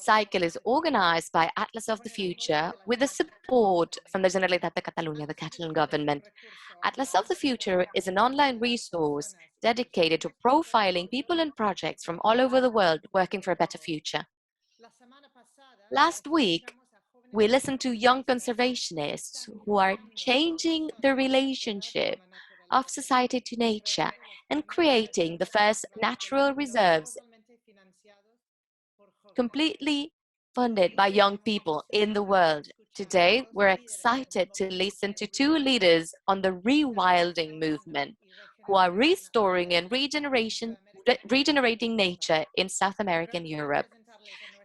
cycle is organized by Atlas of the Future with the support from the Generalitat de Catalunya, the Catalan government. Atlas of the Future is an online resource dedicated to profiling people and projects from all over the world working for a better future. Last week, we listened to young conservationists who are changing the relationship of society to nature and creating the first natural reserves completely funded by young people in the world. Today, we're excited to listen to two leaders on the rewilding movement who are restoring and regenerating nature in South America and Europe.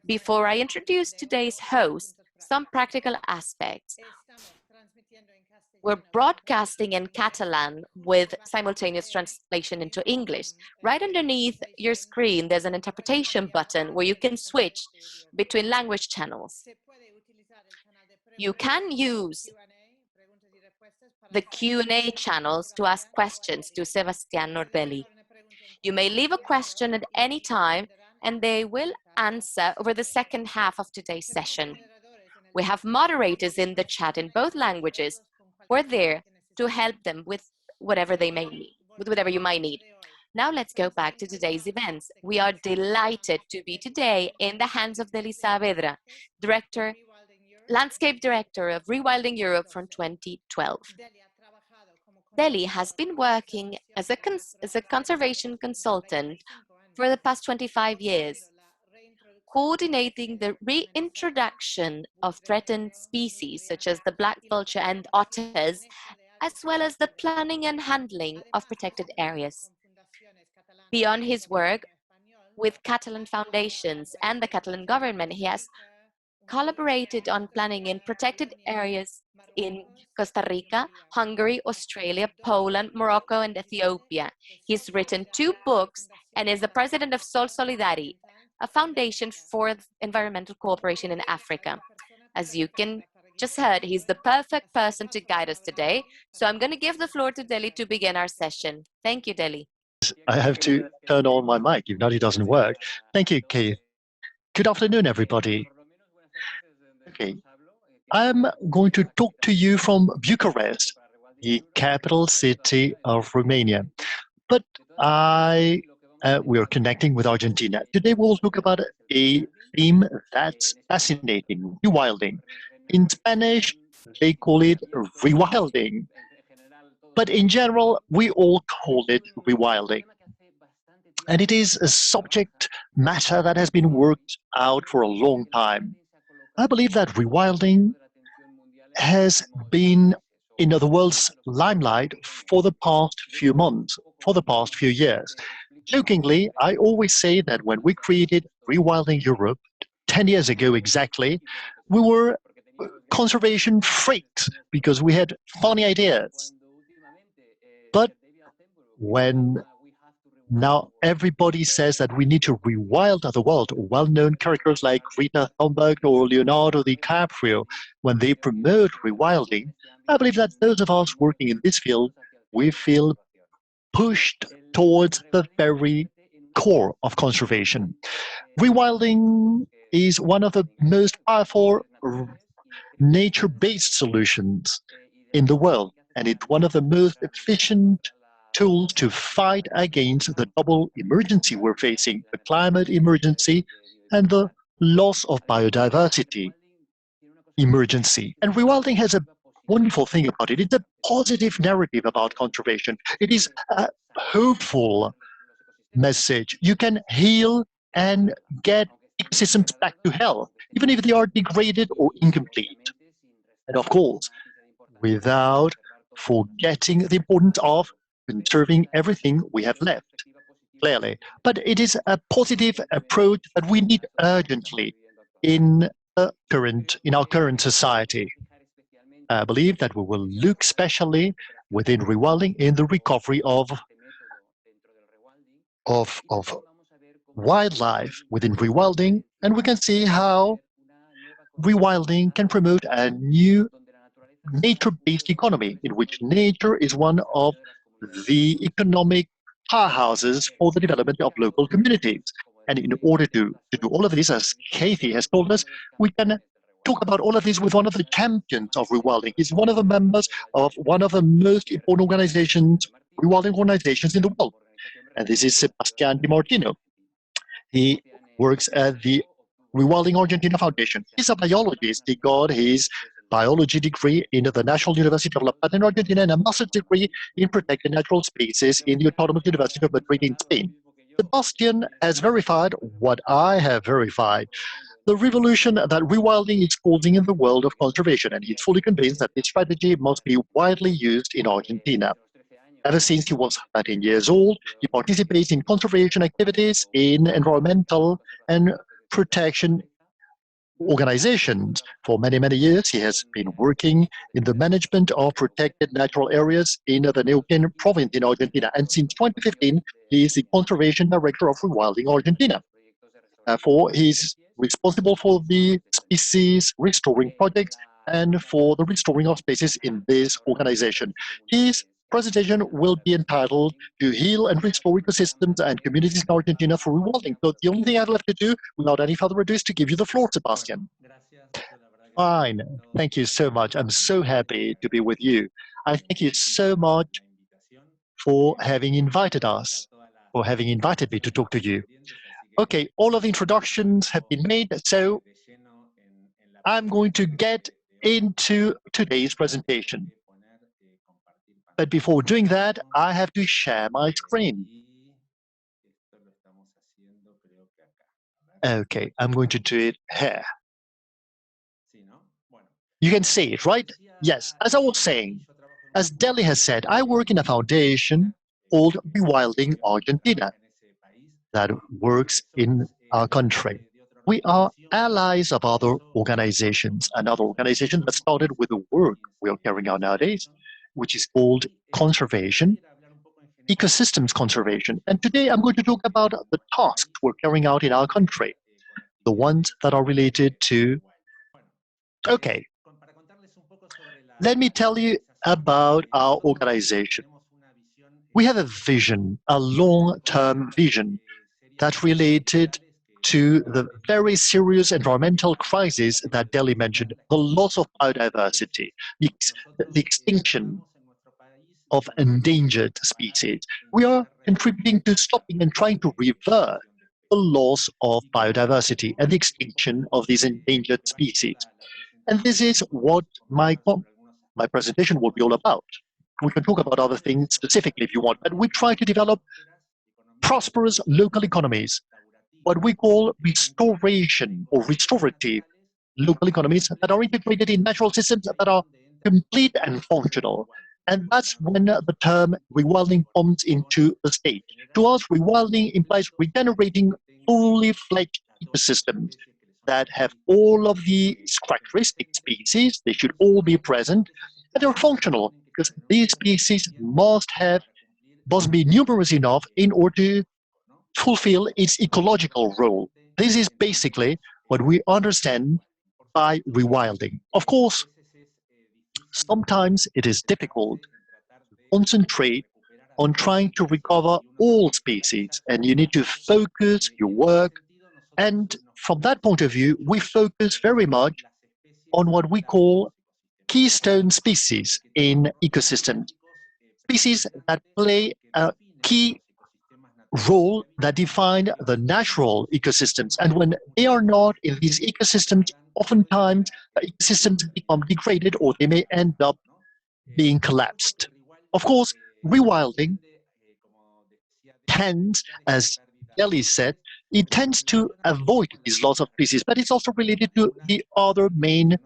Before I introduce today's host, some practical aspects. We're broadcasting in Catalan with simultaneous translation into English. Right underneath your screen, there's an interpretation button where you can switch between language channels. You can use the Q&A channels to ask questions to Sebastián or Belly. You may leave a question at any time, and they will answer over the second half of today's session. We have moderators in the chat in both languages. We're there to help them with whatever they may need, with whatever you might need. Now let's go back to today's events. We are delighted to be today in the hands of Deli Saavedra, Landscape Director of Rewilding Europe from 2012. Deli has been working as a conservation consultant for the past 25 years, coordinating the reintroduction of threatened species such as the black vulture and otters, as well as the planning and handling of protected areas. Beyond his work with Catalan foundations and the Catalan government, he has collaborated on planning in protected areas in Costa Rica, Hungary, Australia, Poland, Morocco, and Ethiopia. He's written 2 books and is the president of Sol Solidari, a foundation for environmental cooperation in Africa. As you can just heard, he's the perfect person to guide us today. So I'm going to give the floor to Deli to begin our session. Thank you, Deli. I have to turn on my mic, if not, it doesn't work. Thank you, Keith. Good afternoon, everybody. Okay, I'm going to talk to you from Bucharest, the capital city of Romania. But we are connecting with Argentina. Today we'll talk about a theme that's fascinating, rewilding. In Spanish, they call it rewilding. But in general, we all call it rewilding. And it is a subject matter that has been worked out for a long time. I believe that rewilding has been in the world's limelight for the past few months, for the past few years. Jokingly, I always say that when we created Rewilding Europe 10 years ago exactly, we were conservation freaks because we had funny ideas. But when now everybody says that we need to rewild the world, well-known characters like Greta Thunberg or Leonardo DiCaprio, when they promote rewilding, I believe that those of us working in this field, we feel pushed towards the very core of conservation. Rewilding is one of the most powerful nature-based solutions in the world, and it's one of the most efficient tools to fight against the double emergency we're facing, the climate emergency and the loss of biodiversity emergency. And rewilding has a wonderful thing about it. It's a positive narrative about conservation. It is a hopeful message. You can heal and get ecosystems back to health, even if they are degraded or incomplete. And of course, without forgetting the importance of conserving everything we have left, clearly. But it is a positive approach that we need urgently in our current society. I believe that we will look specially within rewilding in the recovery of wildlife within rewilding, and we can see how rewilding can promote a new nature-based economy in which nature is one of the economic powerhouses for the development of local communities. And in order to do all of this, as Kathy has told us, we can talk about all of this with one of the champions of rewilding. He's one of the members of one of the most important organizations, rewilding organizations in the world. And this is Sebastián Martino. He works at the Rewilding Argentina Foundation. He's a biologist. He got his biology degree in the National University of La Plata in Argentina and a master's degree in protected natural species in the Autonomous University of Madrid in Spain. Sebastián has verified what I have verified, the revolution that rewilding is causing in the world of conservation, and he's fully convinced that this strategy must be widely used in Argentina. Ever since he was 13 years old, he participates in conservation activities in environmental and protection organizations. For many, many years, he has been working in the management of protected natural areas in the Neuquén province in Argentina. And since 2015, he is the conservation director of Rewilding Argentina. Therefore, he's responsible for the species restoring projects and for the restoring of species in this organization. His presentation will be entitled to heal and restore ecosystems and communities in Argentina through rewilding. So the only thing I'd left to do, without any further ado, is to give you the floor, Sebastián. Fine. Thank you so much. I'm so happy to be with you. I thank you so much for having invited us, for having invited me to talk to you. Okay, all of the introductions have been made, so I'm going to get into today's presentation. But before doing that, I have to share my screen. Okay, I'm going to do it here. You can see it, right? Yes, as I was saying, as Deli has said, I work in a foundation called Rewilding Argentina that works in our country. We are allies of other organizations, another organization that started with the work we are carrying out nowadays, which is called conservation, ecosystems conservation. And today I'm going to talk about the tasks we're carrying out in our country, the ones that are related to, okay, let me tell you about our organization. We have a vision, a long-term vision that's related to the very serious environmental crisis that Delhi mentioned, the loss of biodiversity, the extinction of endangered species. We are contributing to stopping and trying to revert the loss of biodiversity and the extinction of these endangered species. And this is what my presentation will be all about. We can talk about other things specifically if you want, but we try to develop prosperous local economies, what we call restoration or restorative local economies that are integrated in natural systems that are complete and functional. And that's when the term rewilding comes into the state. To us, rewilding implies regenerating fully fledged ecosystems that have all of the characteristic species. They should all be present, and they're functional because these species must be numerous enough in order to fulfill its ecological role. This is basically what we understand by rewilding. Of course, sometimes it is difficult to concentrate on trying to recover all species, and you need to focus your work. And from that point of view, we focus very much on what we call keystone species in ecosystems, species that play a key role that define the natural ecosystems. And when they are not in these ecosystems, oftentimes the ecosystems become degraded or they may end up being collapsed. Of course, rewilding tends, as Ellie said, it tends to avoid these loss of species, but it's also related to the other main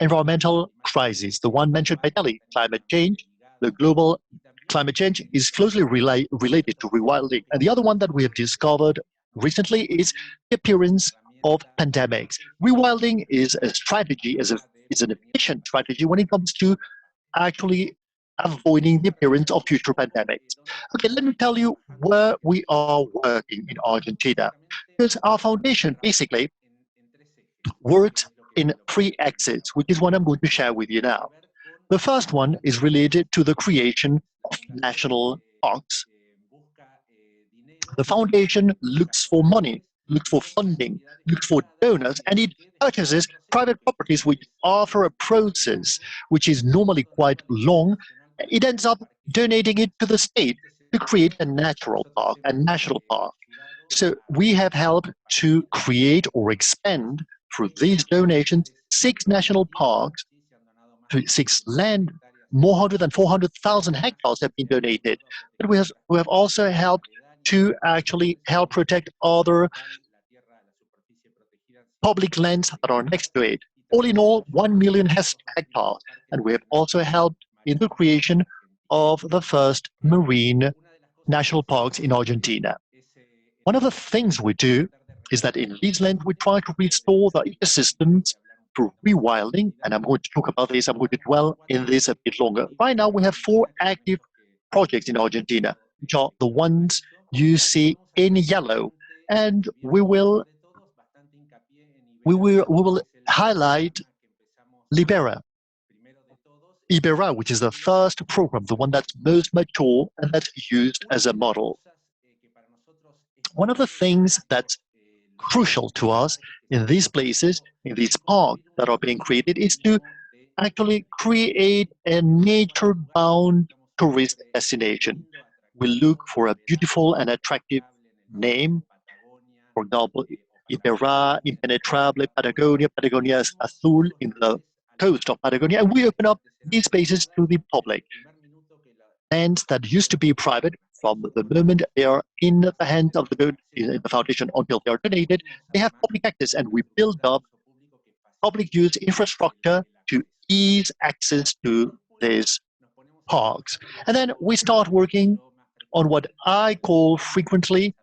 environmental crises, the one mentioned by Ellie, climate change. The global climate change is closely related to rewilding. And the other one that we have discovered recently is the appearance of pandemics. Rewilding is a strategy, is an efficient strategy when it comes to actually avoiding the appearance of future pandemics. Okay, let me tell you where we are working in Argentina. Because our foundation basically works in 3 axes, which is what I'm going to share with you now. The first one is related to the creation of national parks. The foundation looks for money looks for funding, looks for donors, and it purchases private properties which, after a process which is normally quite long, it ends up donating it to the state to create a natural park, a national park. So we have helped to create or expand through these donations 6 national parks, 6 land, more than 400,000 hectares have been donated. But we have also helped to actually help protect other public lands that are next to it. All in all, 1 million hectares. And we have also helped in the creation of the first marine national parks in Argentina. One of the things we do is that in these lands we try to restore the ecosystems through rewilding, and I'm going to talk about this, I'm going to dwell in this a bit longer. Right now we have 4 active projects in Argentina, which are the ones you see in yellow, and we will highlight Libera, which is the first program, the one that's most mature and that's used as a model. One of the things that's crucial to us in these places, in these parks that are being created, is to actually create a nature-bound tourist destination. We look for a beautiful and attractive name. For example, Ibera, Impenetrable, Patagonia, Patagonia's Azul in the coast of Patagonia, and we open up these spaces to the public. Lands that used to be private, from the moment they are in the hands of the foundation until they are donated, they have public access, and we build up public use infrastructure to ease access to these parks. And then we start working on what I call frequently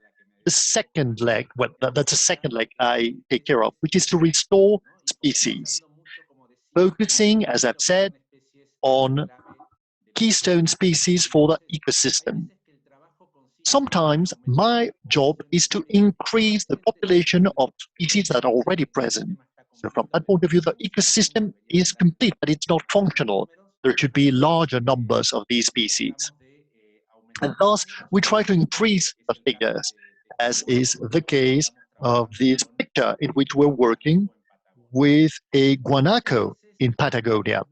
the second leg. Well, that's a second leg I take care of, which is to restore species, focusing, as I've said, on keystone species for the ecosystem. Sometimes my job is to increase the population of species that are already present. So from that point of view, the ecosystem is complete, but it's not functional. There should be larger numbers of these species. And thus, we try to increase the figures, as is the case of this picture in which we're working with a guanaco in Patagonia.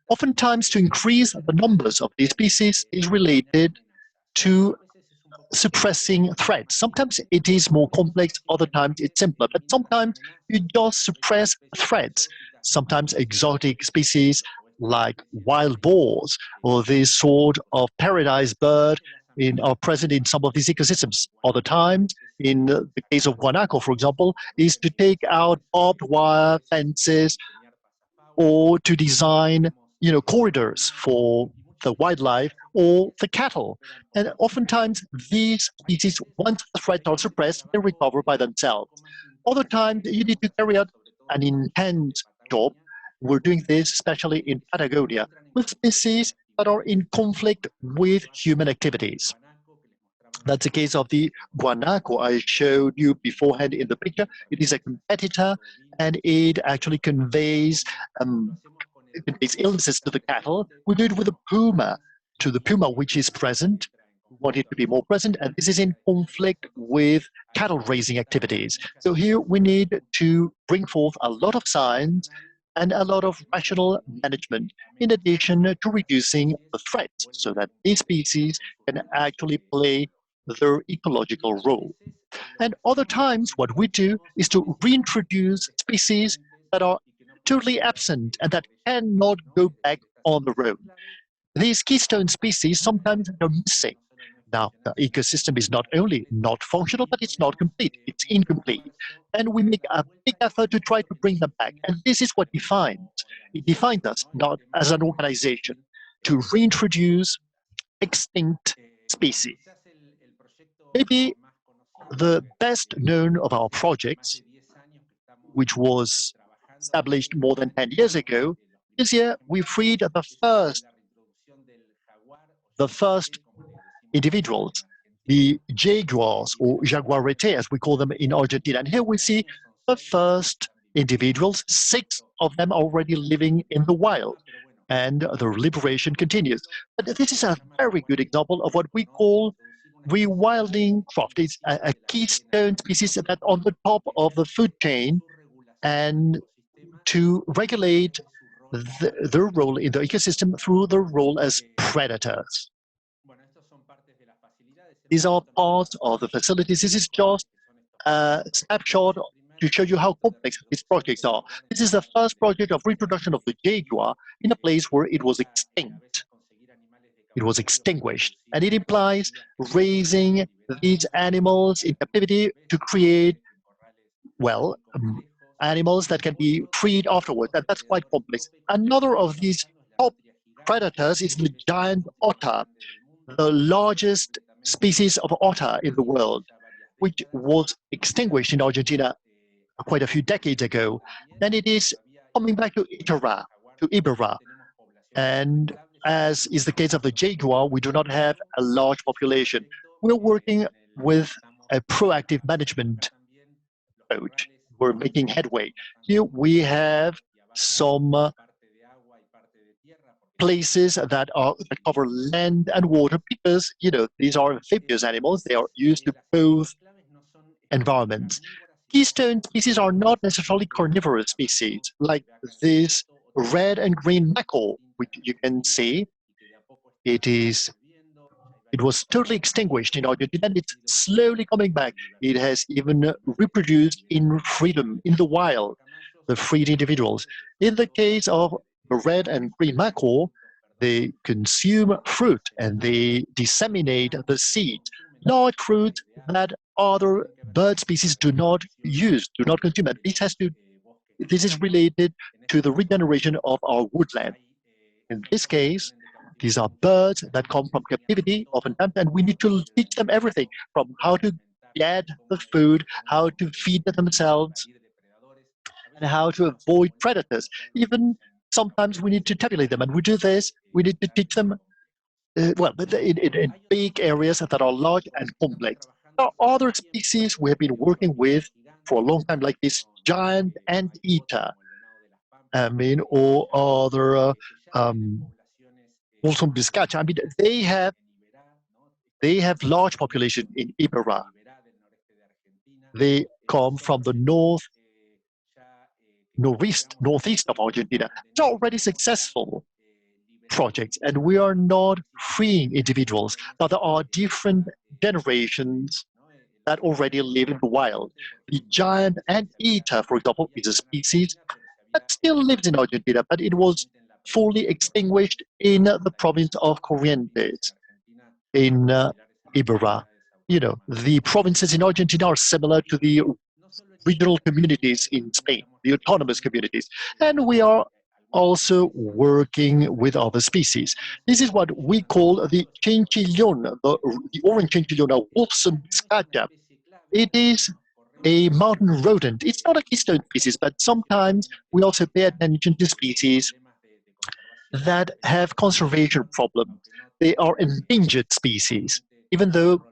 Oftentimes, to increase the numbers of these species is related to suppressing threats. Sometimes it is more complex, other times it's simpler, but sometimes you just suppress threats. Sometimes exotic species like wild boars or this sort of paradise bird are present in some of these ecosystems. Other times, in the case of guanaco, for example, is to take out barbed wire fences or to design corridors for the wildlife or the cattle. And oftentimes these species, once the threats are suppressed, they recover by themselves. Other times you need to carry out an intense job. We're doing this especially in Patagonia with species that are in conflict with human activities. That's the case of the guanaco I showed you beforehand in the picture. It is a competitor and it actually conveys illnesses to the cattle. We do it with the puma, which is present. We want it to be more present, and this is in conflict with cattle raising activities. So here we need to bring forth a lot of science and a lot of rational management, in addition to reducing the threats, so that these species can actually play their ecological role. And other times, what we do is to reintroduce species that are totally absent and that cannot go back on the road. These keystone species sometimes are missing. Now, the ecosystem is not only not functional, but it's not complete. It's incomplete. And we make a big effort to try to bring them back. And this is what it defines us, not as an organization, to reintroduce extinct species. Maybe the best known of our projects, which was established more than 10 years ago, this year we freed the first individuals, the jaguars or jaguarete as we call them in Argentina. And here we see the first individuals, 6 of them already living in the wild, and their liberation continues. But this is a very good example of what we call rewilding craft is a keystone species that on the top of the food chain, and to regulate their role in the ecosystem through their role as predators. These are parts of the facilities. This is just a snapshot to show you how complex these projects are. This is the first project of reproduction of the jaguar in a place where it was extinct. It was extinguished, and it implies raising these animals in captivity to create, well, animals that can be freed afterwards, and that's quite complex. Another of these top predators is the giant otter, the largest species of otter in the world, which was extinguished in Argentina quite a few decades ago. Then it is coming back to Iberra. And as is the case of the jaguar, we do not have a large population. We're working with a proactive management approach. We're making headway. Here we have some places that cover land and water because, these are amphibious animals. They are used to both environments. Keystone species are not necessarily carnivorous species, like this red and green knuckle, which you can see. It was totally extinguished in Argentina, and it's slowly coming back. It has even reproduced in freedom, in the wild, the freed individuals. In the case of the red and green knuckle, they consume fruit and they disseminate the seeds, large fruit that other bird species do not use, do not consume. And this is related to the regeneration of our woodland. In this case, these are birds that come from captivity oftentimes, and we need to teach them everything from how to get the food, how to feed themselves, and how to avoid predators. Even sometimes we need to tabulate them, and we do this. We need to teach them, in big areas that are large and complex. There are other species we have been working with for a long time, like this giant anteater, or other also biscacha. I mean, they have large population in Iberra. They come from the northeast of Argentina. It's already successful projects, and we are not freeing individuals. Now, there are different generations that already live in the wild. The giant anteater, for example, is a species that still lives in Argentina, but it was fully extinguished in the province of Corrientes in Iberra. The provinces in Argentina are similar to the regional communities in Spain, the autonomous communities. And we are also working with other species. This is what we call the Chinchillion, the orange Chinchillion, a Wolfson biscacha. It is a mountain rodent. It's not a keystone species, but sometimes we also pay attention to species that have conservation problems. They are endangered species, even though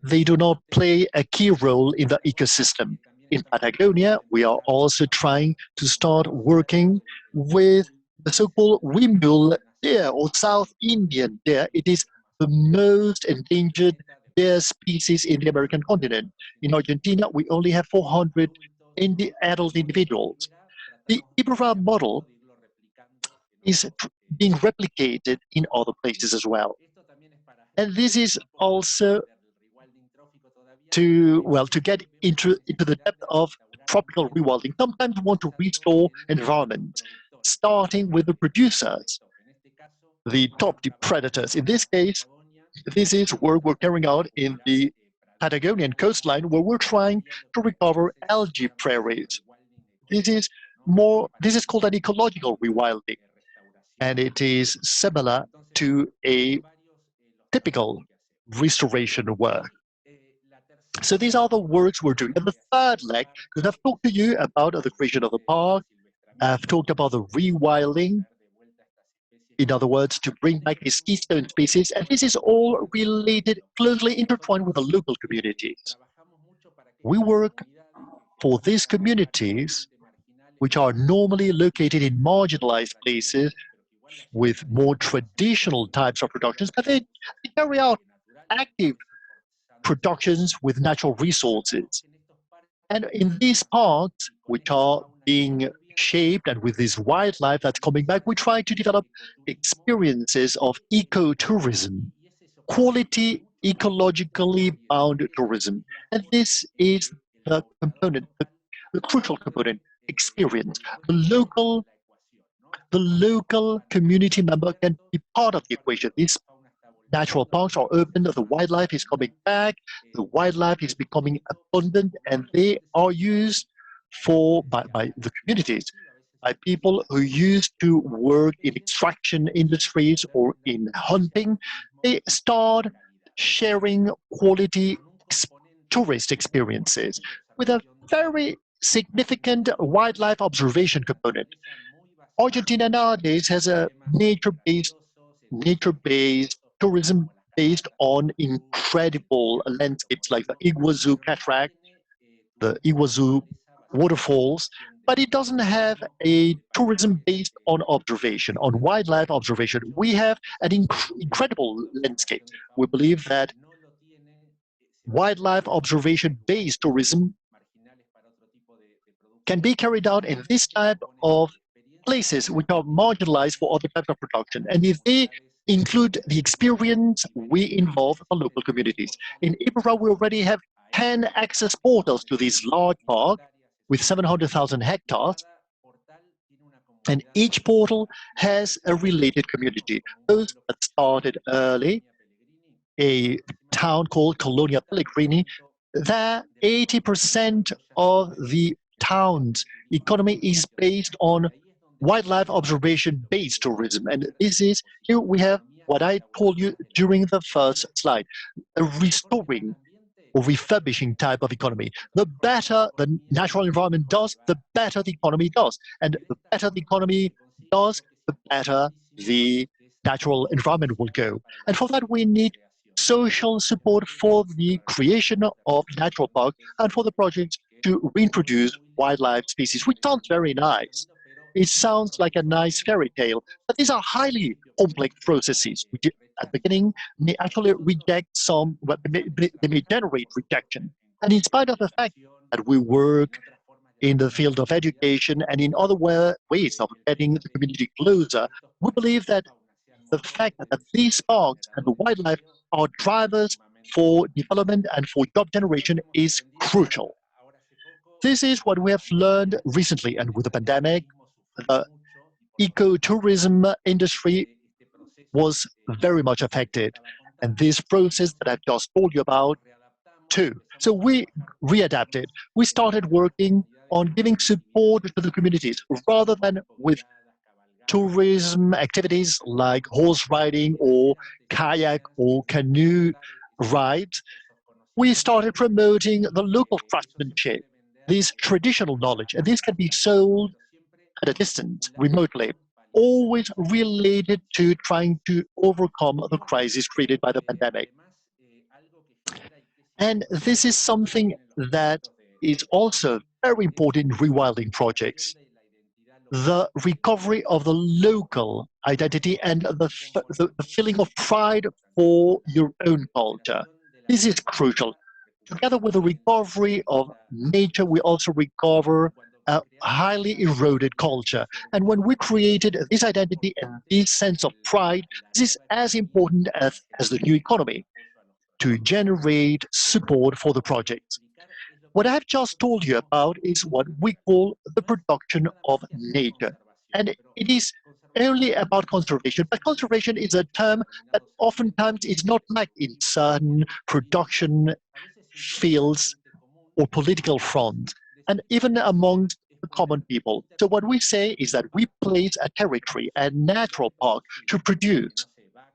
they do not play a key role in the ecosystem. In Patagonia, we are also trying to start working with the so-called Wimbledon deer or South Indian deer. It is the most endangered deer species in the American continent. In Argentina, we only have 400 adult individuals. The Iberra model is being replicated in other places as well. And this is also to get into the depth of tropical rewilding. Sometimes we want to restore environment, starting with the producers, the top predators. In this case, this is work we're carrying out in the Patagonian coastline, where we're trying to recover algae prairies. This is called an ecological rewilding, and it is similar to a typical restoration work. So these are the works we're doing. And the third leg, because I've talked to you about the creation of the park, I've talked about the rewilding, in other words, to bring back these keystone species, and this is all related, closely intertwined with the local communities. We work for these communities, which are normally located in marginalized places with more traditional types of productions, but they carry out active productions with natural resources. And in these parks, which are being shaped and with this wildlife that's coming back, we try to develop experiences of ecotourism, quality, ecologically bound tourism. And this is the component, the crucial component, experience. The local community member can be part of the equation. These natural parks are open, the wildlife is coming back, the wildlife is becoming abundant, and they are used by the communities, by people who used to work in extraction industries or in hunting. They start sharing quality tourist experiences with a very significant wildlife observation component. Argentina nowadays has a nature-based tourism based on incredible landscapes like the Iguazu cataract, the Iguazu waterfalls, but it doesn't have a tourism based on observation, on wildlife observation. We have an incredible landscape. We believe that wildlife observation based tourism can be carried out in this type of places which are marginalized for other types of production. And if they include the experience, we involve the local communities. In Ibarra, we already have 10 access portals to this large park with 700,000 hectares. And each portal has a related community. Those that started early, a town called Colonia Pellegrini, there 80% of the town's economy is based on wildlife observation-based tourism. And this is, here we have what I told you during the first slide, a restoring or refurbishing type of economy. The better the natural environment does, the better the economy does. And the better the economy does, the better the natural environment will go. And for that, we need social support for the creation of natural parks and for the projects to reintroduce wildlife species, which sounds very nice. It sounds like a nice fairy tale, but these are highly complex processes, which at the beginning may actually reject some, but they may generate rejection. And in spite of the fact that we work in the field of education and in other ways of getting the community closer, we believe that the fact that these parks and the wildlife are drivers for development and for job generation is crucial. This is what we have learned recently, and with the pandemic, the ecotourism industry was very much affected. And this process that I've just told you about, too. So we readapted. We started working on giving support to the communities rather than with tourism activities like horse riding or kayak or canoe rides. We started promoting the local craftsmanship, this traditional knowledge, and this can be sold at a distance, remotely, always related to trying to overcome the crisis created by the pandemic. And this is something that is also very important in rewilding projects. The recovery of the local identity and the feeling of pride for your own culture. This is crucial. Together with the recovery of nature, we also recover a highly eroded culture. And when we created this identity and this sense of pride, this is as important as the new economy to generate support for the project. What I have just told you about is what we call the production of nature. And it is only about conservation, but conservation is a term that oftentimes is not like in certain production fields or political fronts, and even amongst the common people. So what we say is that we place a territory, a natural park, to produce.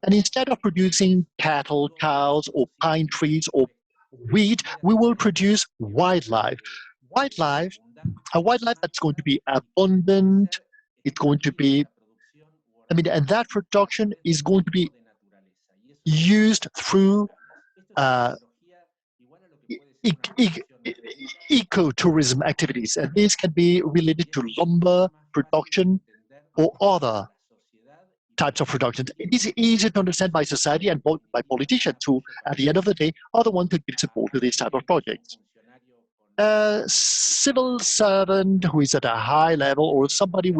And instead of producing cattle, cows, or pine trees, or wheat, we will produce wildlife. Wildlife, a wildlife that's going to be abundant, it's going to be, and that production is going to be used through ecotourism activities. And these can be related to lumber production or other types of production. It is easy to understand by society and by politicians who, at the end of the day, are the ones who give support to these type of projects. A civil servant who is at a high level or somebody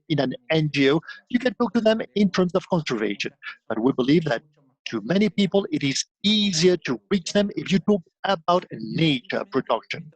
in an NGO, you can talk to them in terms of conservation. But we believe that to many people, it is easier to reach them if you talk about nature production.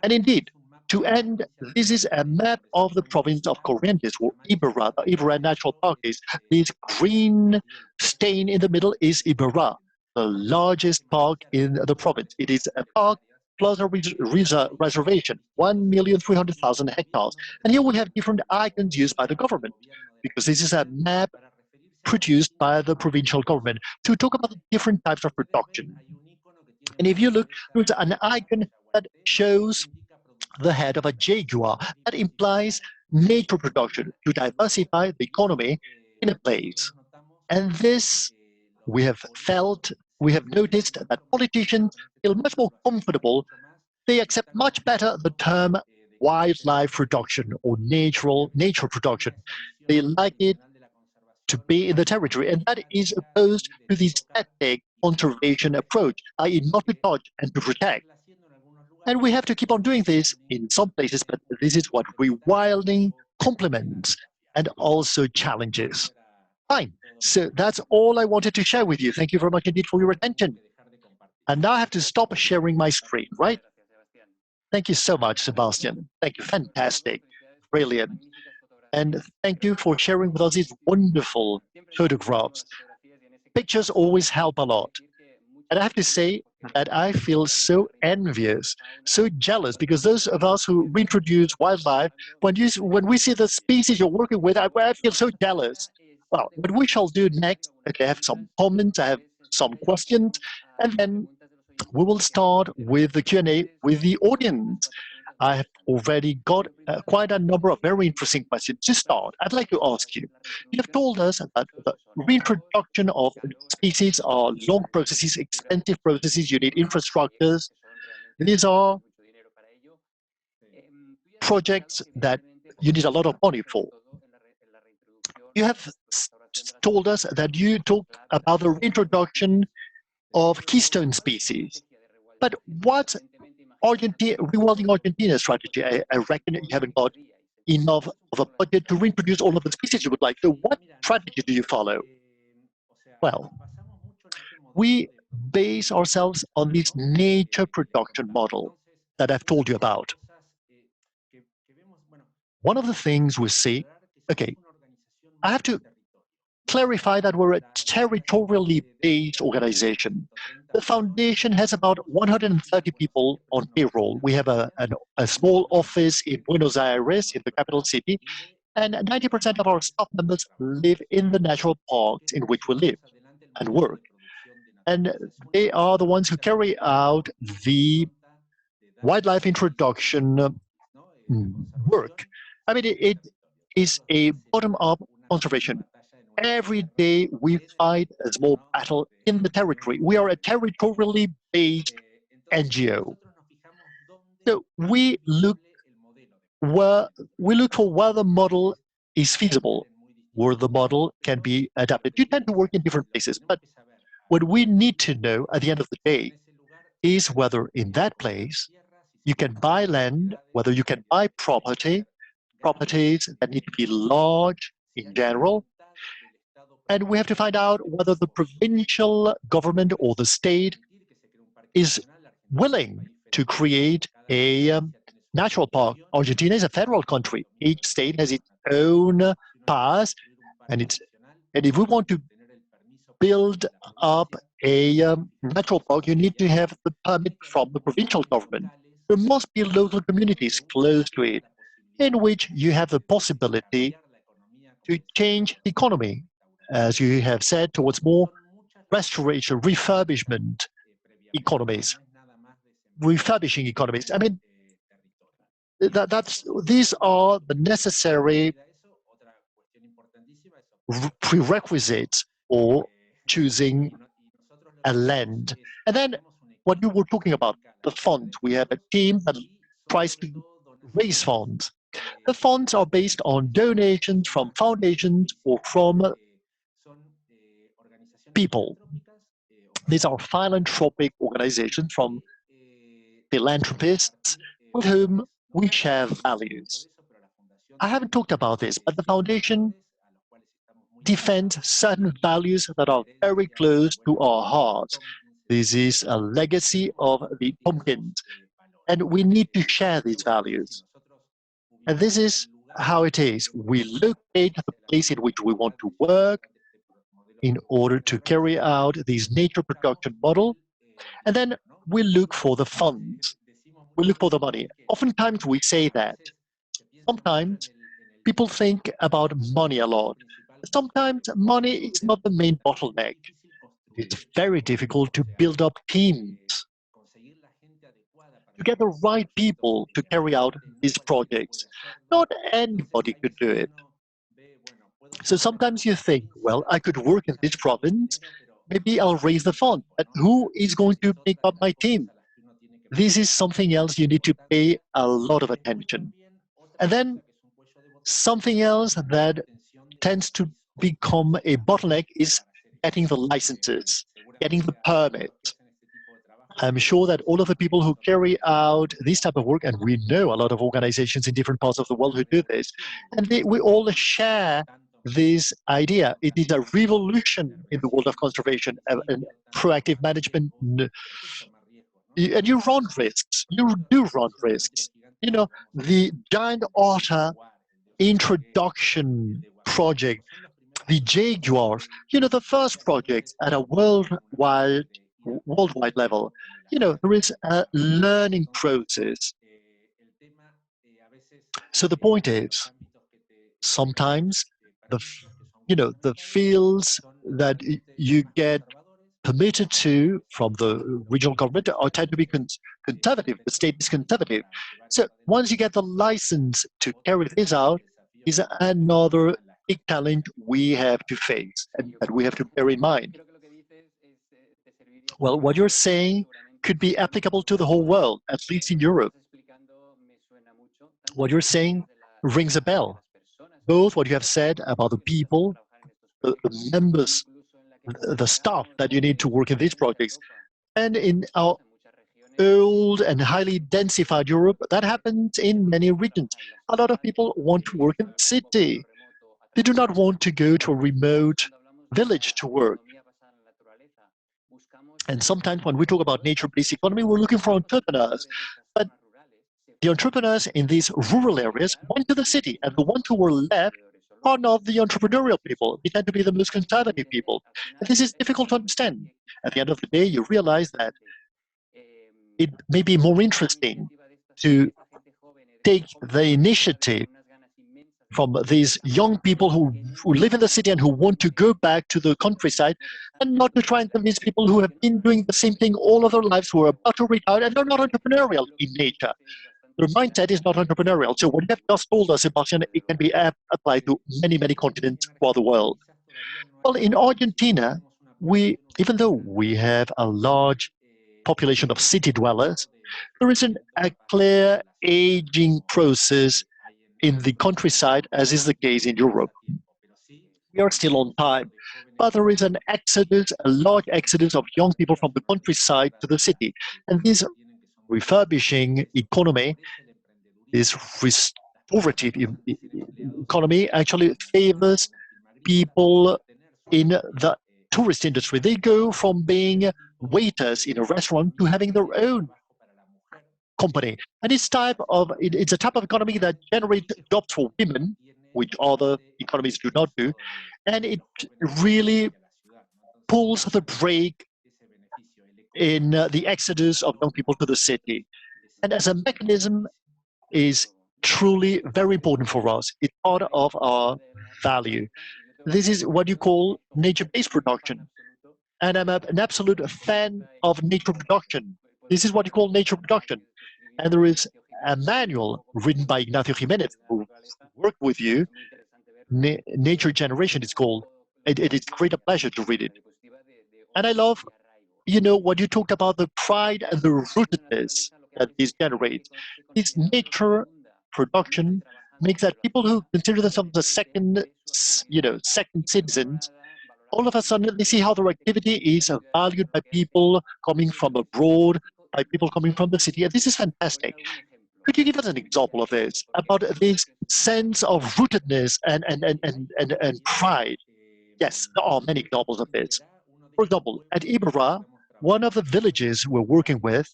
And indeed, to end, this is a map of the province of Corrientes, where Ibarra National Park is. This green stain in the middle is Ibarra, the largest park in the province. It is a park plus a reservation, 1,300,000 hectares. And here we have different icons used by the government, because this is a map produced by the provincial government to talk about the different types of production. And if you look, there's an icon that shows the head of a jaguar. That implies nature production to diversify the economy in a place. And this, we have noticed that politicians feel much more comfortable. They accept much better the term wildlife production or nature production. They like it to be in the territory, and that is opposed to the static conservation approach, i.e. not to touch and to protect. And we have to keep on doing this in some places, but this is what rewilding complements and also challenges. Fine. So that's all I wanted to share with you. Thank you very much indeed for your attention. And now I have to stop sharing my screen, right? Thank you so much, Sebastian. Thank you. Fantastic. Brilliant. And thank you for sharing with us these wonderful photographs. Pictures always help a lot. And I have to say that I feel so envious, so jealous, because those of us who reintroduce wildlife, when we see the species you're working with, I feel so jealous. Well, what we shall do next, okay, I have some comments, I have some questions, and then we will start with the Q&A with the audience. I have already got quite a number of very interesting questions. To start, I'd like to ask you, you have told us that the reintroduction of species are long processes, expensive processes, you need infrastructures. These are projects that you need a lot of money for. You have told us that you talked about the reintroduction of keystone species. But what rewilding Argentina strategy? I reckon you haven't got enough of a budget to reintroduce all of the species you would like. So what strategy do you follow? Well, we base ourselves on this nature production model that I've told you about. One of the things we see, okay, I have to clarify that we're a territorially based organization. The foundation has about 130 people on payroll. We have a small office in Buenos Aires, in the capital city, and 90% of our staff members live in the natural parks in which we live and work. And they are the ones who carry out the wildlife introduction work. I mean, it is a bottom-up conservation. Every day we fight a small battle in the territory. We are a territorially based NGO. So we look for where the model is feasible, where the model can be adapted. You tend to work in different places, but what we need to know at the end of the day is whether in that place you can buy land, whether you can buy properties that need to be large in general. And we have to find out whether the provincial government or the state is willing to create a natural park. Argentina is a federal country. Each state has its own path, and if we want to build up a natural park, you need to have the permit from the provincial government. There must be local communities close to it, in which you have the possibility to change the economy, as you have said, towards more restoration, refurbishment economies, refurbishing economies. I mean, these are the necessary prerequisites for choosing a land. And then what you were talking about, the fund. We have a team that tries to raise funds. The funds are based on donations from foundations or from people. These are philanthropic organizations from philanthropists with whom we share values. I haven't talked about this, but the foundation defends certain values that are very close to our hearts. This is a legacy of the Tompkins, and we need to share these values. And this is how it is. We locate the place in which we want to work in order to carry out this nature production model, and then we look for the funds. We look for the money. Oftentimes we say that. Sometimes people think about money a lot. Sometimes money is not the main bottleneck. It's very difficult to build up teams, to get the right people to carry out these projects. Not anybody could do it. So sometimes you think, well, I could work in this province, maybe I'll raise the fund, but who is going to make up my team? This is something else you need to pay a lot of attention. And then something else that tends to become a bottleneck is getting the licenses, getting the permits. I'm sure that all of the people who carry out this type of work, and we know a lot of organizations in different parts of the world who do this, and we all share this idea. It is a revolution in the world of conservation and proactive management. And you run risks. You do run risks. You know, the giant otter introduction project, the jaguars, you know, the first projects at a worldwide level. You know, there is a learning process. So the point is, sometimes the fields that you get permitted to from the regional government are tend to be conservative. The state is conservative. So once you get the license to carry this out, is another big challenge we have to face and we have to bear in mind. Well, what you're saying could be applicable to the whole world, at least in Europe. What you're saying rings a bell. Both what you have said about the people, the members, the staff that you need to work in these projects, and in our old and highly densified Europe, that happens in many regions. A lot of people want to work in the city. They do not want to go to a remote village to work. And sometimes when we talk about nature-based economy, we're looking for entrepreneurs. But the entrepreneurs in these rural areas went to the city, and the ones who were left are not the entrepreneurial people. They tend to be the most conservative people. And this is difficult to understand. At the end of the day, you realize that it may be more interesting to take the initiative from these young people who live in the city and who want to go back to the countryside, and not to try and convince people who have been doing the same thing all of their lives, who are about to retire, and they're not entrepreneurial in nature. Their mindset is not entrepreneurial. So what you have just told us, Sebastian, it can be applied to many, many continents throughout the world. Well, in Argentina, even though we have a large population of city dwellers, there isn't a clear aging process in the countryside, as is the case in Europe. We are still on time, but there is an exodus, a large exodus of young people from the countryside to the city. And this refurbishing economy, this restorative economy actually favors people in the tourist industry. They go from being waiters in a restaurant to having their own company. And it's a type of economy that generates jobs for women, which other economies do not do, and it really pulls the brake in the exodus of young people to the city. And as a mechanism is truly very important for us. It's part of our value. This is what you call nature-based production. And I'm an absolute fan of nature production. This is what you call nature production. And there is a manual written by Ignacio Jimenez, who worked with you. Nature Generation is called. It is great a pleasure to read it. And I love, what you talked about, the pride and the rootedness that this generates. This nature production makes that people who consider themselves a second citizens all of a sudden they see how their activity is valued by people coming from abroad, by people coming from the city. And this is fantastic. Could you give us an example of this, about this sense of rootedness and pride? Yes, there are many examples of this. For example, at Ibarra, one of the villages we're working with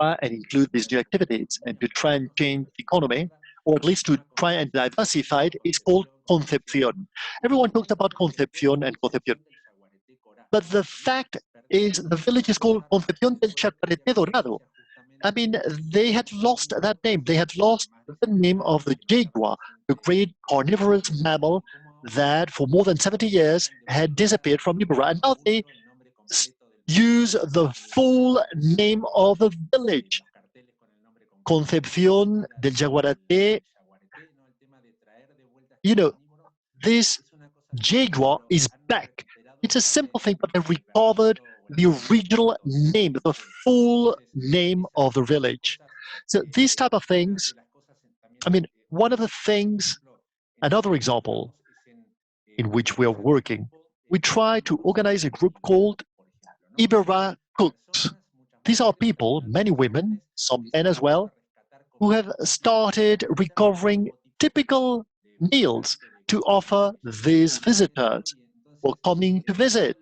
and include these new activities and to try and change the economy, or at least to try and diversify it, is called Concepcion. Everyone talks about Concepcion and Concepcion. But the fact is, the village is called Concepcion del Chacarete Dorado. I mean, they had lost that name. They had lost the name of the jaguar, the great carnivorous mammal that for more than 70 years had disappeared from Ibarra. And now they use the full name of the village, Concepción del Jaguarete. You know, this jaguar is back. It's a simple thing, but they recovered the original name, the full name of the village. So these type of things, I mean, one of the things, another example in which we are working, we try to organize a group called Ibarra Cooks. These are people, many women, some men as well, who have started recovering typical meals to offer these visitors who are coming to visit.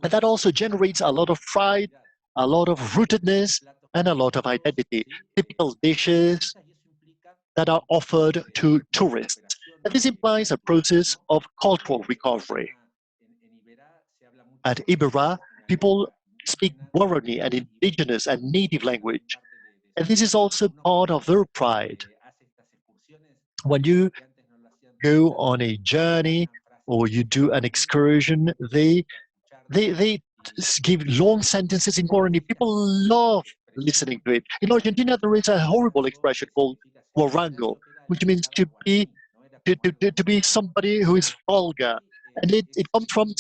And that also generates a lot of pride, a lot of rootedness, and a lot of identity. Typical dishes that are offered to tourists. And this implies a process of cultural recovery. At Ibarra, people speak Guarani, an indigenous and native language. And this is also part of their pride. When you go on a journey or you do an excursion, they give long sentences in Guarani. People love listening to it. In Argentina, there is a horrible expression called Guarango, which means to be somebody who is vulgar. And it comes from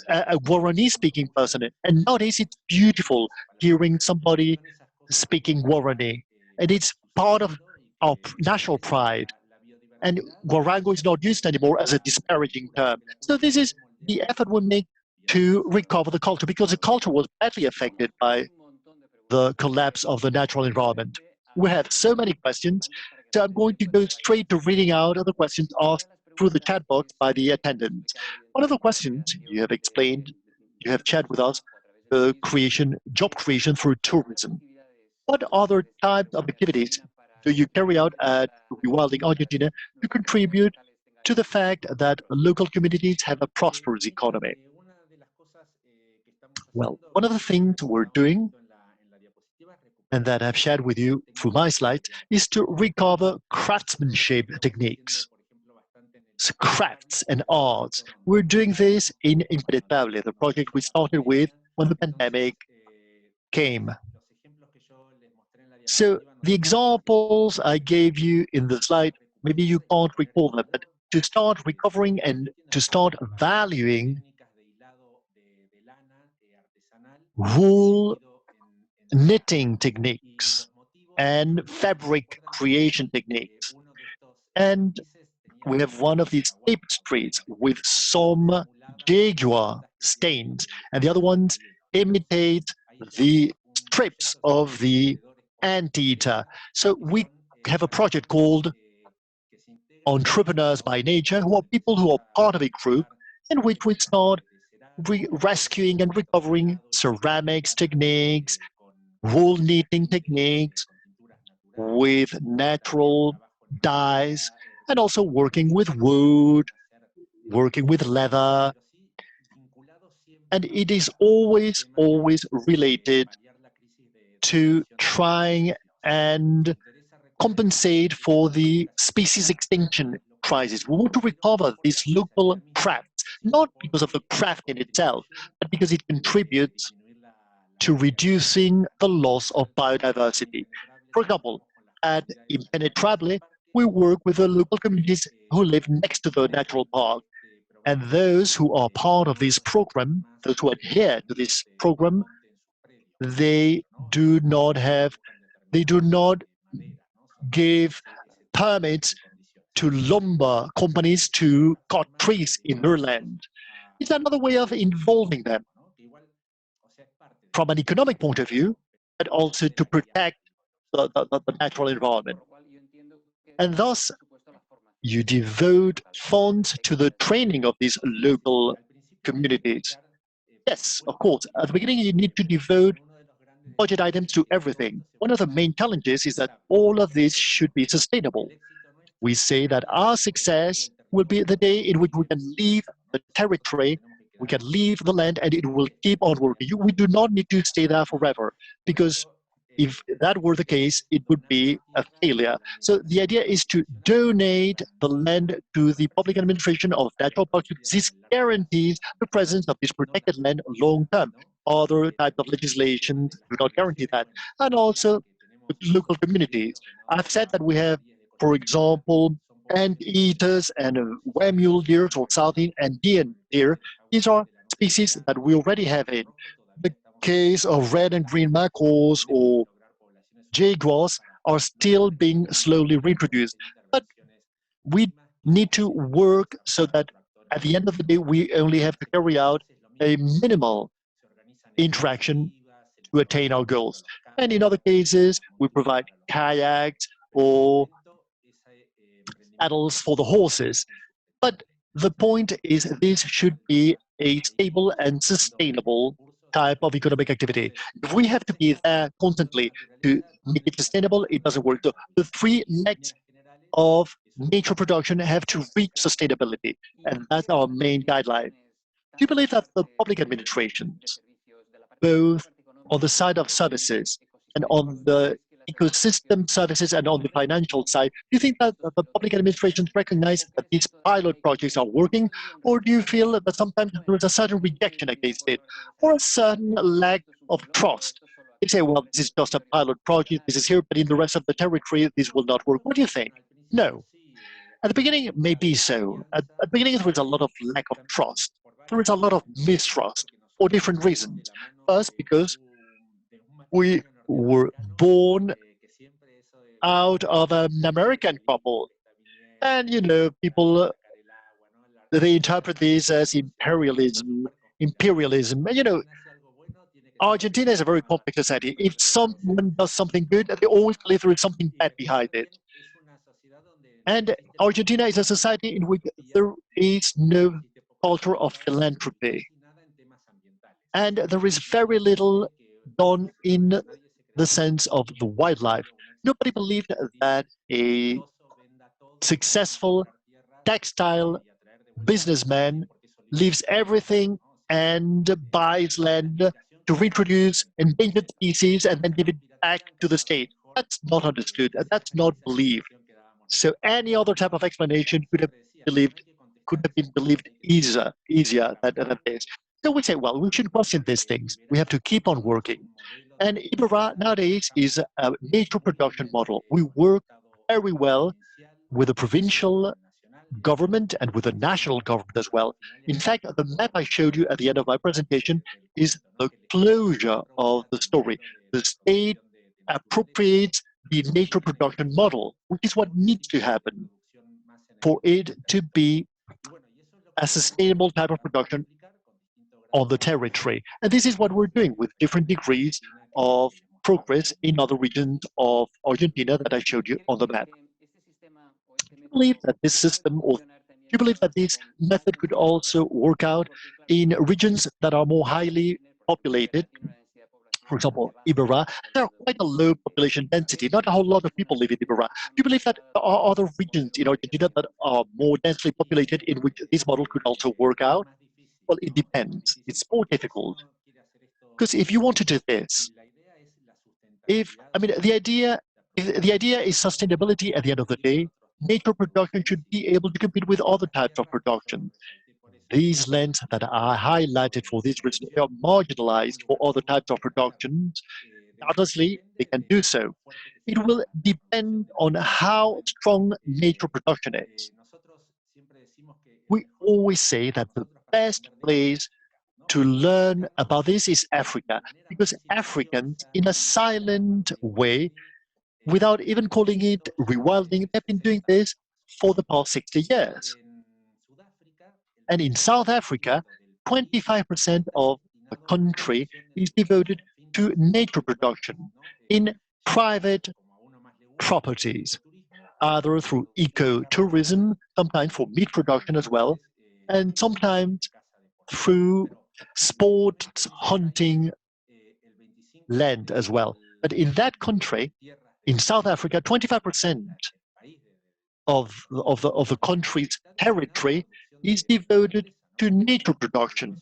a Guarani-speaking person. And nowadays, it's beautiful hearing somebody speaking Guarani. And it's part of our national pride. And Guarango is not used anymore as a disparaging term. So this is the effort we make to recover the culture, because the culture was badly affected by the collapse of the natural environment. We have so many questions, so I'm going to go straight to reading out the questions asked through the chat box by the attendants. One of the questions you have explained, you have shared with us, the job creation through tourism. What other types of activities do you carry out at Rewilding Argentina to contribute to the fact that local communities have a prosperous economy? Well, one of the things we're doing, and that I've shared with you through my slides, is to recover craftsmanship techniques. So crafts and arts. We're doing this in Impenetrable, the project we started with when the pandemic came. So the examples I gave you in the slide, maybe you can't recall them, but to start recovering and to start valuing wool knitting techniques and fabric creation techniques. And we have one of these tapestries with some jaguar stains, and the other ones imitate the strips of the anteater. So we have a project called Entrepreneurs by Nature, who are people who are part of a group in which we start rescuing and recovering ceramics techniques, wool knitting techniques with natural dyes, and also working with wood, working with leather. And it is always related to trying and compensate for the species extinction crisis. We want to recover these local crafts, not because of the craft in itself, but because it contributes to reducing the loss of biodiversity. For example, at Impenetrable, we work with the local communities who live next to the natural park. And those who are part of this program, those who adhere to this program, they do not give permits to lumber companies to cut trees in their land. It's another way of involving them from an economic point of view, but also to protect the natural environment. And thus, you devote funds to the training of these local communities. Yes, of course, at the beginning you need to devote budget items to everything. One of the main challenges is that all of this should be sustainable. We say that our success will be the day in which we can leave the territory, we can leave the land, and it will keep on working. We do not need to stay there forever, because if that were the case, it would be a failure. So the idea is to donate the land to the public administration of natural parks. This guarantees the presence of this protected land long term. Other types of legislation do not guarantee that. And also local communities. I've said that we have, for example, anteaters and mule deer or southern Andean deer. These are species that we already have in. The case of red and green knuckles or jaguars are still being slowly reintroduced. But we need to work so that at the end of the day, we only have to carry out a minimal interaction to attain our goals. And in other cases, we provide kayaks or saddles for the horses. But the point is this should be a stable and sustainable type of economic activity. If we have to be there constantly to make it sustainable, it doesn't work. So the three legs of nature production have to reach sustainability, and that's our main guideline. Do you believe that the public administrations, both on the side of services and on the ecosystem services and on the financial side, do you think that the public administrations recognize that these pilot projects are working, or do you feel that sometimes there is a certain rejection against it, or a certain lack of trust? They say, well, this is just a pilot project, this is here, but in the rest of the territory, this will not work. What do you think? No. At the beginning, it may be so. At the beginning, there is a lot of lack of trust. There is a lot of mistrust for different reasons. First, because we were born out of an American couple. And, you know, people, they interpret this as imperialism. And, you know, Argentina is a very complex society. If someone does something good, they always believe there is something bad behind it. And Argentina is a society in which there is no culture of philanthropy. And there is very little done in the sense of the wildlife. Nobody believed that a successful textile businessman leaves everything and buys land to reintroduce endangered species and then give it back to the state. That's not understood, and that's not believed. So any other type of explanation could have been believed easier than this. So we say, well, we should question these things. We have to keep on working. And Ibarra nowadays is a nature production model. We work very well with the provincial government and with the national government as well. In fact, the map I showed you at the end of my presentation is the closure of the story. The state appropriates the nature production model, which is what needs to happen for it to be a sustainable type of production on the territory. And this is what we're doing with different degrees of progress in other regions of Argentina that I showed you on the map. Do you believe that this system, or do you believe that this method could also work out in regions that are more highly populated? For example, Ibarra, there are quite a low population density. Not a whole lot of people live in Ibarra. Do you believe that there are other regions in Argentina that are more densely populated in which this model could also work out? Well, it depends. It's more difficult. Because if you want to do this, the idea is sustainability at the end of the day. Nature production should be able to compete with other types of production. These lands that are highlighted for this reason are marginalized for other types of productions. Obviously, they can do so. It will depend on how strong nature production is. We always say that the best place to learn about this is Africa, because Africans, in a silent way, without even calling it rewilding, they've been doing this for the past 60 years. And in South Africa, 25% of the country is devoted to nature production in private properties, either through ecotourism, sometimes for meat production as well, and sometimes through sports hunting land as well. But in that country, in South Africa, 25% of the country's territory is devoted to nature production,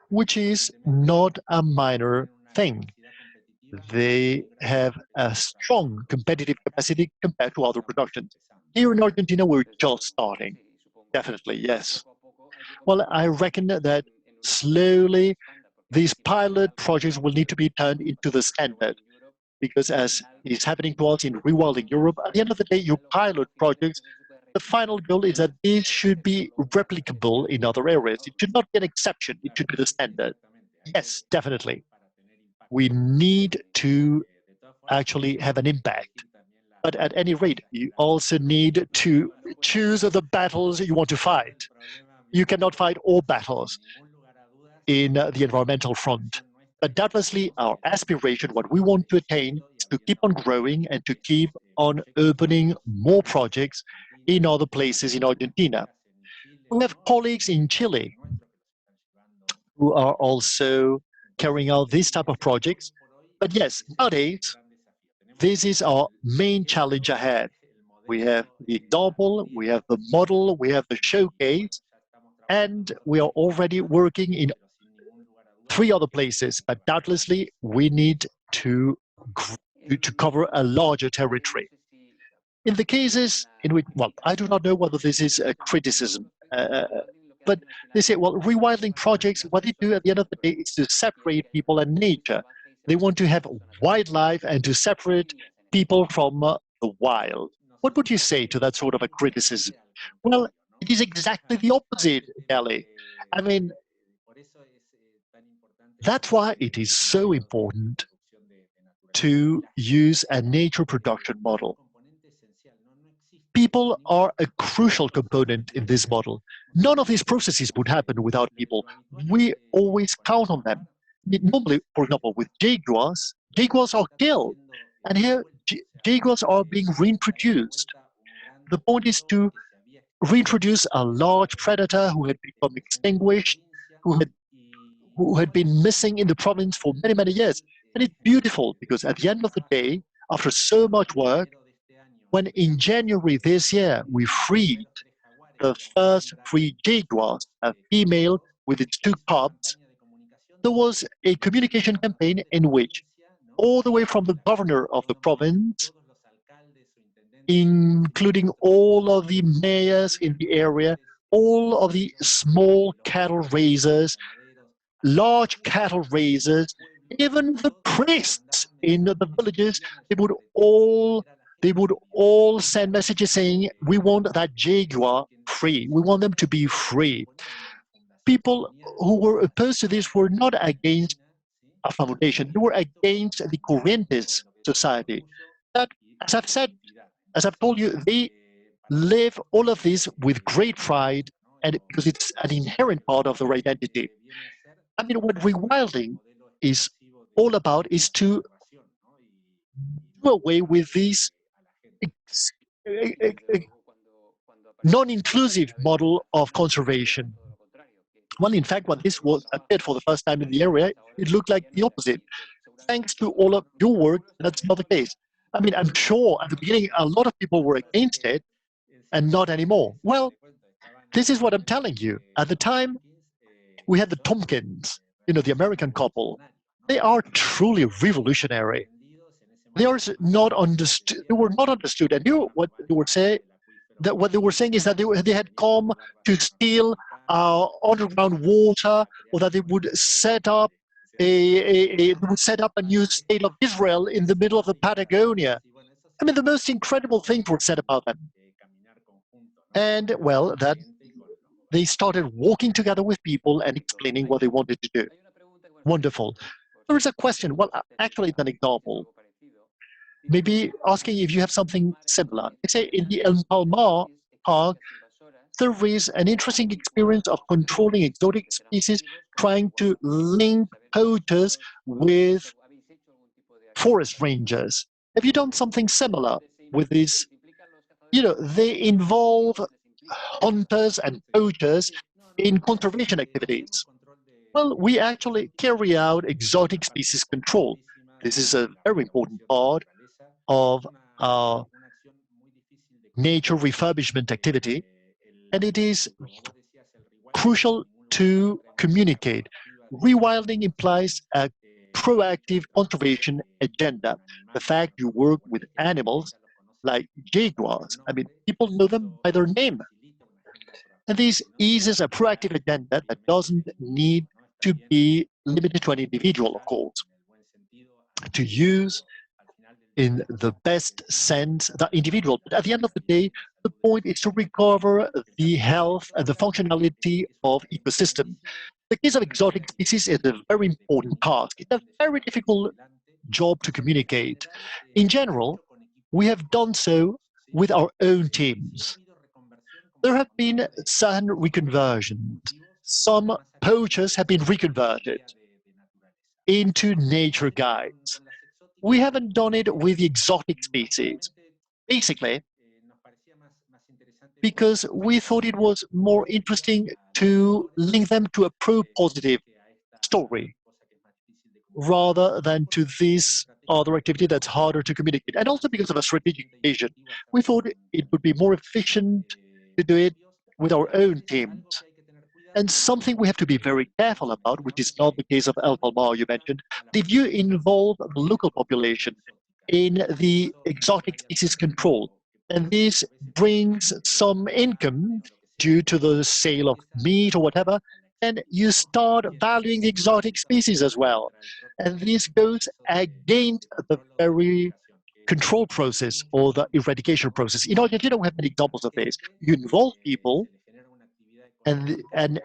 which is not a minor thing. They have a strong competitive capacity compared to other productions. Here in Argentina, we're just starting. Definitely, yes. Well, I reckon that slowly these pilot projects will need to be turned into the standard, because as is happening to us in Rewilding Europe, at the end of the day, your pilot projects, the final goal is that these should be replicable in other areas. It should not be an exception, it should be the standard. Yes, definitely. We need to actually have an impact. But at any rate, you also need to choose the battles you want to fight. You cannot fight all battles in the environmental front. But doubtlessly, our aspiration, what we want to attain, is to keep on growing and to keep on opening more projects in other places in Argentina. We have colleagues in Chile who are also carrying out this type of projects. But yes, nowadays, this is our main challenge ahead. We have the example, we have the model, we have the showcase, and we are already working in 3 other places, but doubtlessly we need to cover a larger territory. In the cases in which, well, I do not know whether this is a criticism, but they say, well, rewilding projects, what they do at the end of the day is to separate people and nature. They want to have wildlife and to separate people from the wild. What would you say to that sort of a criticism? Well, it is exactly the opposite, Nelly. I mean, that's why it is so important to use a nature production model. People are a crucial component in this model. None of these processes would happen without people. We always count on them. Normally, for example, with jaguars are killed. And here, jaguars are being reintroduced. The point is to reintroduce a large predator who had become extinguished, who had been missing in the province for many, many years. And it's beautiful because at the end of the day, after so much work, when in January this year we freed the first 3 jaguars, a female with its 2 cubs, there was a communication campaign in which all the way from the governor of the province, including all of the mayors in the area, all of the small cattle raisers, large cattle raisers, even the priests in the villages, they would all send messages saying, we want that jaguar free. We want them to be free. People who were opposed to this were not against a foundation. They were against the Corrientes society. But as I've said, as I've told you, they live all of this with great pride, and because it's an inherent part of their identity. I mean, what rewilding is all about is to do away with these non-inclusive model of conservation. Well, in fact, when this was appeared for the first time in the area, it looked like the opposite. Thanks to all of your work, that's not the case. I mean, I'm sure at the beginning a lot of people were against it, and not anymore. Well, this is what I'm telling you. At the time, we had the Tompkins, the American couple. They are truly revolutionary. They are not understood. They were not understood. And what they were saying? That what they were saying is that they had come to steal underground water, or that they would set up they would set up a new state of Israel in the middle of the Patagonia. I mean, the most incredible things were said about them. And well, that they started walking together with people and explaining what they wanted to do. Wonderful. There is a question. Well, actually, it's an example. maybe asking if you have something similar. Let's say in the El Palmar Park, there is an interesting experience of controlling exotic species, trying to link poachers with forest rangers. Have you done something similar with these? They involve hunters and poachers in conservation activities. Well, we actually carry out exotic species control. This is a very important part of our nature refurbishment activity, and it is crucial to communicate. Rewilding implies a proactive conservation agenda. The fact you work with animals like jaguars, I mean, people know them by their name. And this eases a proactive agenda that doesn't need to be limited to an individual, of course, to use in the best sense the individual. But at the end of the day, the point is to recover the health and the functionality of ecosystem. The case of exotic species is a very important task. It's a very difficult job to communicate. In general, we have done so with our own teams. There have been certain reconversions. Some poachers have been reconverted into nature guides. We haven't done it with the exotic species, basically because we thought it was more interesting to link them to a pro-positive story rather than to this other activity that's harder to communicate. And also because of a strategic vision, we thought it would be more efficient to do it with our own teams. And something we have to be very careful about, which is not the case of El Palmar you mentioned, if you involve the local population in the exotic species control, and this brings some income due to the sale of meat or whatever, and you start valuing the exotic species as well. And this goes against the very control process or the eradication process. In Argentina, we have many examples of this. You involve people, and an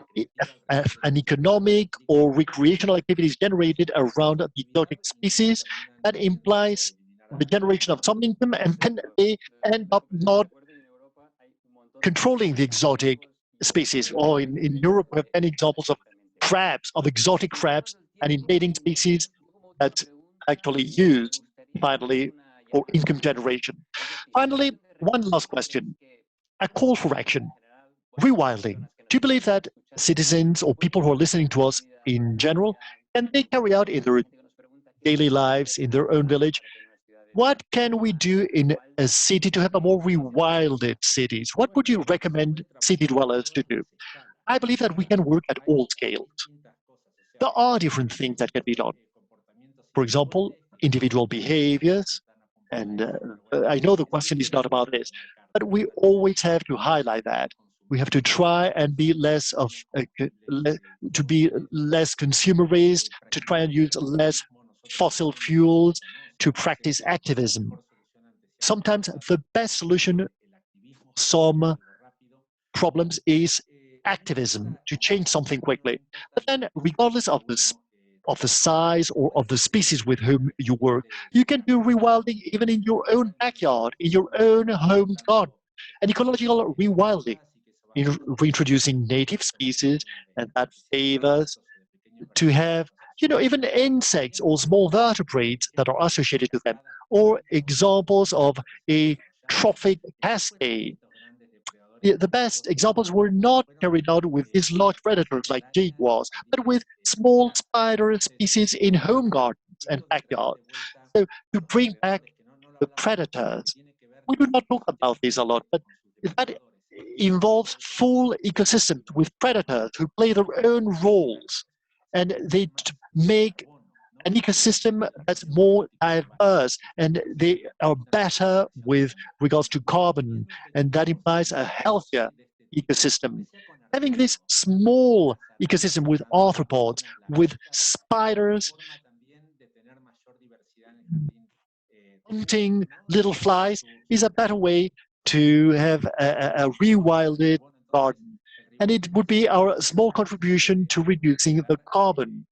economic or recreational activity is generated around the exotic species that implies the generation of some income, and then they end up not controlling the exotic species. Or in Europe, we have many examples of crabs, of exotic crabs and invading species that's actually used finally for income generation. Finally, one last question, a call for action. Rewilding. Do you believe that citizens or people who are listening to us in general, can they carry out in their daily lives, in their own village? What can we do in a city to have a more rewilded cities? What would you recommend city dwellers to do? I believe that we can work at all scales. There are different things that can be done. For example, individual behaviors, and I know the question is not about this, but we always have to highlight that. We have to try and be less consumerist, to try and use less fossil fuels, to practice activism. Sometimes the best solution to some problems is activism, to change something quickly. But then, regardless of the size or of the species with whom you work, you can do rewilding even in your own backyard, in your own home garden. And ecological rewilding, in reintroducing native species, and that favors to have, even insects or small vertebrates that are associated to them, or examples of a trophic cascade. The best examples were not carried out with these large predators like jaguars, but with small spider species in home gardens and backyards. So to bring back the predators, we do not talk about this a lot, but that involves full ecosystems with predators who play their own roles, and they make an ecosystem that's more diverse, and they are better with regards to carbon, and that implies a healthier ecosystem. Having this small ecosystem with arthropods, with spiders, hunting little flies, is a better way to have a rewilded garden. And it would be our small contribution to reducing the carbon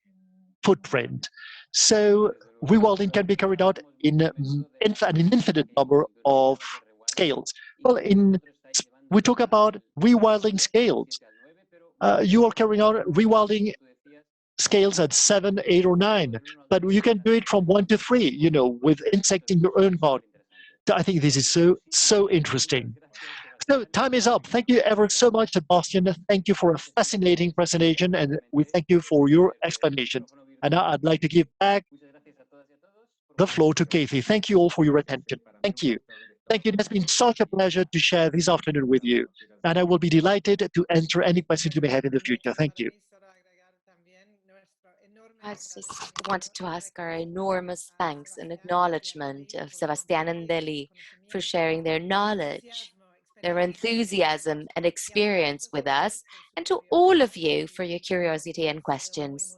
footprint. So rewilding can be carried out in an infinite number of scales. Well, we talk about rewilding scales. You are carrying out rewilding scales at 7, 8, or 9, but you can do it from 1 to 3, with insect in your own garden. So I think this is so interesting. So time is up. Thank you ever so much, Sebastian. Thank you for a fascinating presentation, and we thank you for your explanation. And now I'd like to give back the floor to Kathy. Thank you all for your attention. Thank you. Thank you. It has been such a pleasure to share this afternoon with you. And I will be delighted to answer any questions you may have in the future. Thank you. I just wanted to ask our enormous thanks and acknowledgement of Sebastián and Deli for sharing their knowledge, their enthusiasm and experience with us, and to all of you for your curiosity and questions.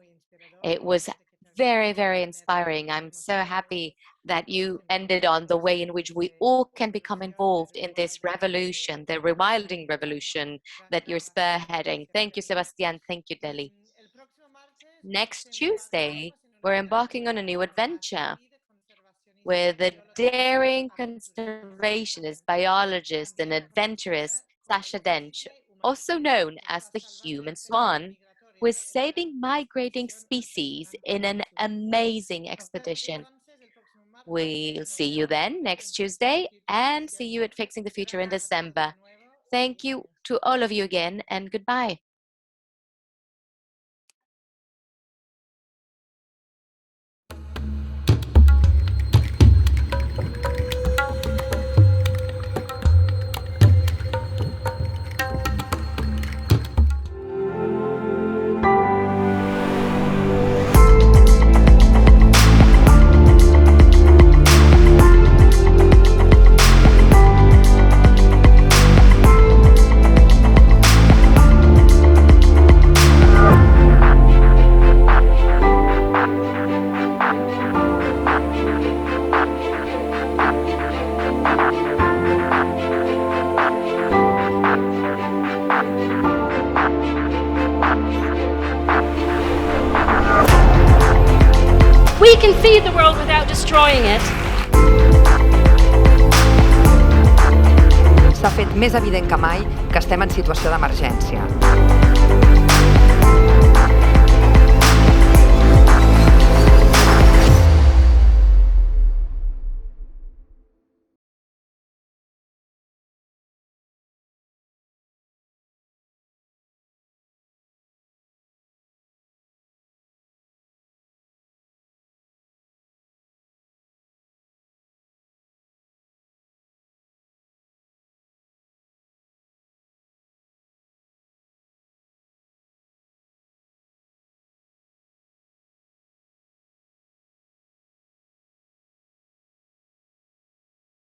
It was very, very inspiring. I'm so happy that you ended on the way in which we all can become involved in this revolution, the rewilding revolution that you're spearheading. Thank you, Sebastián. Thank you, Deli. Next Tuesday, we're embarking on a new adventure with a daring conservationist, biologist, and adventurous Sasha Dench, also known as the human swan, who is saving migrating species in an amazing expedition. We'll see you then next Tuesday and see you at Fixing the Future in December. Thank you to all of you again, and goodbye. We can feed the world without destroying it. S'ha fet més evident que mai que estem en situació d'emergència.